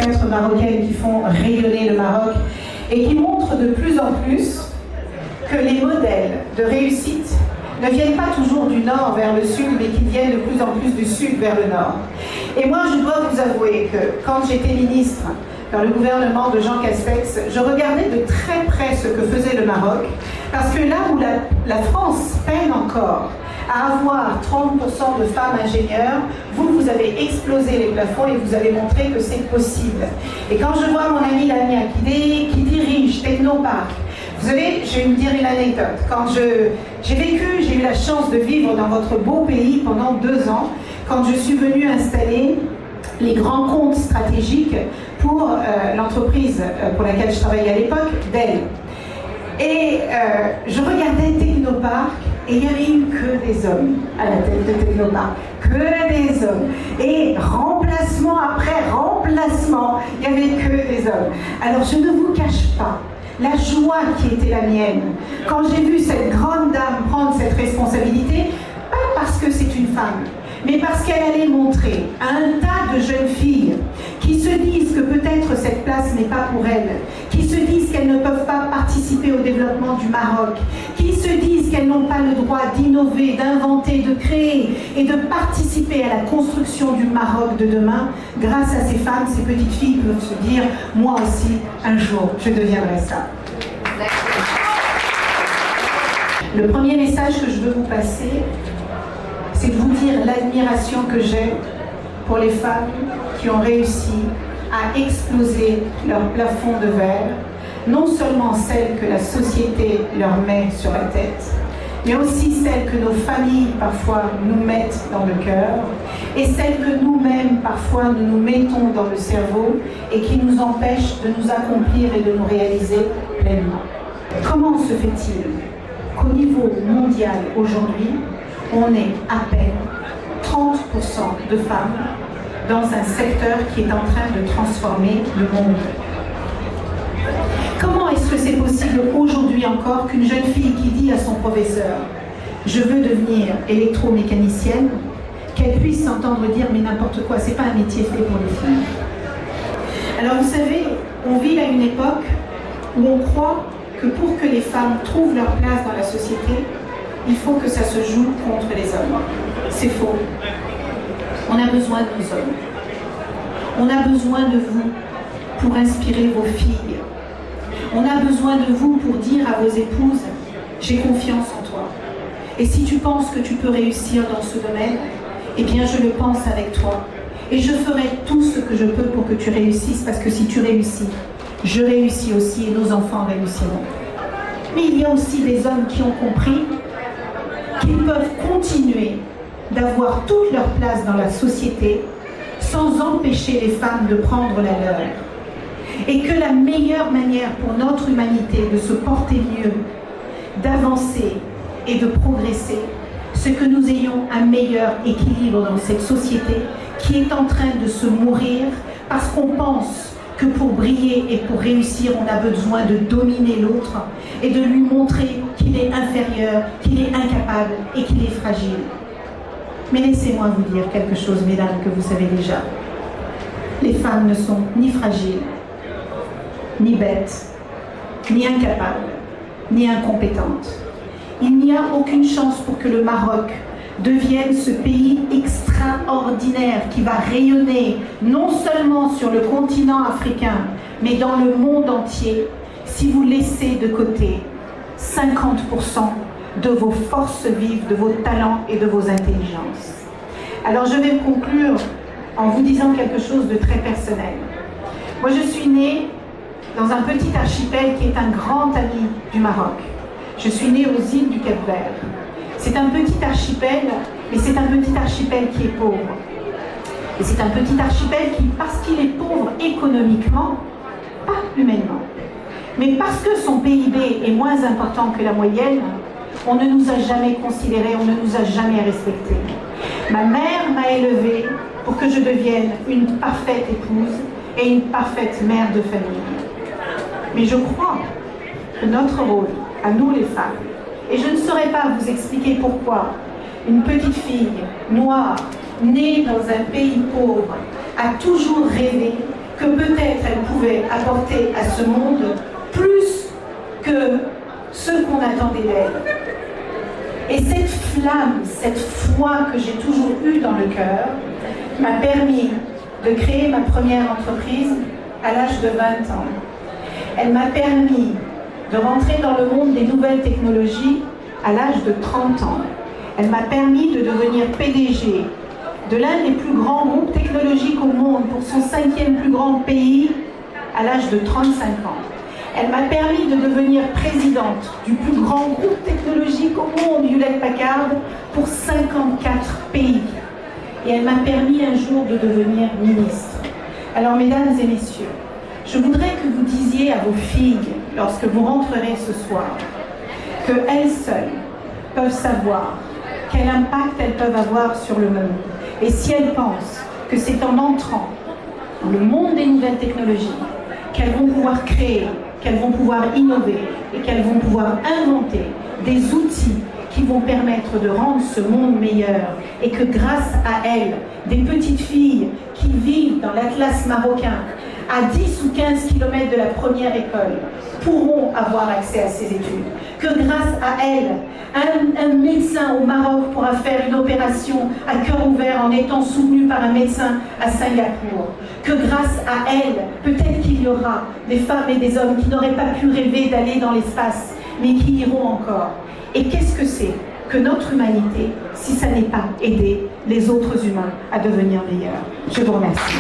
4 Marocaines qui font rayonner le Maroc et qui montrent de plus en plus que les modèles de réussite ne viennent pas toujours du nord vers le sud, mais qui viennent de plus en plus du sud vers le nord. Et moi, je dois vous avouer que quand j'étais ministre dans le gouvernement de Jean Castex, je regardais de très près ce que faisait le Maroc, parce que là où la France peine encore à avoir 30% de femmes ingénieurs, vous avez explosé les plafonds et vous avez montré que c'est possible. Et quand je vois mon ami Lamia qui dirige Technopark, vous savez, je vais vous dire une anecdote. Quand j'ai eu la chance de vivre dans votre beau pays pendant 2 ans, quand je suis venue installer les grands comptes stratégiques pour l'entreprise pour laquelle je travaillais à l'époque, Dell. Et je regardais Technopark et il n'y avait eu que des hommes à la tête de Technopark, que des hommes. Et remplacement après remplacement, il n'y avait que des hommes. Alors je ne vous cache pas la joie qui était la mienne quand j'ai vu cette grande dame prendre cette responsabilité, pas parce que c'est une femme, mais parce qu'elle allait montrer à un tas de jeunes filles qui se disent que peut-être cette place n'est pas pour elles, qui se disent qu'elles ne peuvent pas participer au développement du Maroc, qui se disent qu'elles n'ont pas le droit d'innover, d'inventer, de créer et de participer à la construction du Maroc de demain. Grâce à ces femmes, ces petites filles peuvent se dire « moi aussi, un jour, je deviendrai ça ». Le premier message que je veux vous passer, c'est de vous dire l'admiration que j'ai pour les femmes qui ont réussi à exploser leur plafond de verre, non seulement celles que la société leur met sur la tête, mais aussi celles que nos familles parfois nous mettent dans le cœur, et celles que nous-mêmes parfois nous mettons dans le cerveau et qui nous empêchent de nous accomplir et de nous réaliser pleinement. Comment se fait-il qu'au niveau mondial aujourd'hui, on est à peine 30% de femmes dans un secteur qui est en train de transformer le monde? Comment est-ce que c'est possible aujourd'hui encore qu'une jeune fille qui dit à son professeur « je veux devenir électromécanicienne », qu'elle puisse s'entendre dire « mais n'importe quoi, c'est pas un métier fait pour les filles ». Alors vous savez, on vit à une époque où on croit que pour que les femmes trouvent leur place dans la société, il faut que ça se joue contre les hommes. C'est faux. On a besoin de nos hommes. On a besoin de vous pour inspirer vos filles. On a besoin de vous pour dire à vos épouses « j'ai confiance en toi. Et si tu penses que tu peux réussir dans ce domaine, eh bien je le pense avec toi. Et je ferai tout ce que je peux pour que tu réussisses, parce que si tu réussis, je réussis aussi et nos enfants réussiront. » Mais il y a aussi des hommes qui ont compris qu'ils peuvent continuer d'avoir toute leur place dans la société sans empêcher les femmes de prendre la leur. Et que la meilleure manière pour notre humanité de se porter mieux, d'avancer et de progresser, c'est que nous ayons un meilleur équilibre dans cette société qui est en train de se mourir parce qu'on pense que pour briller et pour réussir, on a besoin de dominer l'autre et de lui montrer qu'il est inférieur, qu'il est incapable et qu'il est fragile. Mais laissez-moi vous dire quelque chose, mesdames, que vous savez déjà. Les femmes ne sont ni fragiles, ni bêtes, ni incapables, ni incompétentes. Il n'y a aucune chance pour que le Maroc devienne ce pays extraordinaire qui va rayonner non seulement sur le continent africain, mais dans le monde entier, si vous laissez de côté 50% de vos forces vives, de vos talents et de vos intelligences. Alors je vais conclure en vous disant quelque chose de très personnel. Moi je suis née dans un petit archipel qui est un grand ami du Maroc. Je suis née aux îles du Cap-Vert. C'est un petit archipel, mais c'est un petit archipel qui est pauvre. Et c'est un petit archipel qui, parce qu'il est pauvre économiquement, pas humainement, mais parce que son PIB est moins important que la moyenne, on ne nous a jamais considérés, on ne nous a jamais respectés. Ma mère m'a élevée pour que je devienne une parfaite épouse et une parfaite mère de famille. Mais je crois que notre rôle, à nous les femmes, et je ne saurais pas vous expliquer pourquoi une petite fille noire, née dans un pays pauvre, a toujours rêvé que peut-être pourrait apporter à ce monde plus que ce qu'on attendait d'elle. Et cette flamme, cette foi que j'ai toujours eue dans le cœur, m'a permis de créer ma première entreprise à l'âge de 20 ans. Elle m'a permis de rentrer dans le monde des nouvelles technologies à l'âge de 30 ans. Elle m'a permis de devenir PDG de l'un des plus grands groupes technologiques au monde pour son 5e plus grand pays à l'âge de 35 ans. Elle m'a permis de devenir présidente du plus grand groupe technologique au monde, Hewlett-Packard, pour 54 pays. Et elle m'a permis un jour de devenir ministre. Alors, mesdames et messieurs, je voudrais que vous disiez à vos filles, lorsque vous rentrerez ce soir, qu'elles seules peuvent savoir quel impact elles peuvent avoir sur le monde. Et si elles pensent que c'est en entrant dans le monde des nouvelles technologies qu'elles vont pouvoir créer, qu'elles vont pouvoir innover et qu'elles vont pouvoir inventer des outils qui vont permettre de rendre ce monde meilleur, et que grâce à elles, des petites filles qui vivent dans l'Atlas marocain, à 10 ou 15 km de la première école, pourront avoir accès à ces études. Que grâce à elles, un médecin au Maroc pourra faire une opération à cœur ouvert en étant soutenu par un médecin à Singapour. Que grâce à elles, peut-être qu'il y aura des femmes et des hommes qui n'auraient pas pu rêver d'aller dans l'espace, mais qui iront encore. Et qu'est-ce que c'est que notre humanité si ça n'est pas aider les autres humains à devenir meilleurs? Je vous remercie.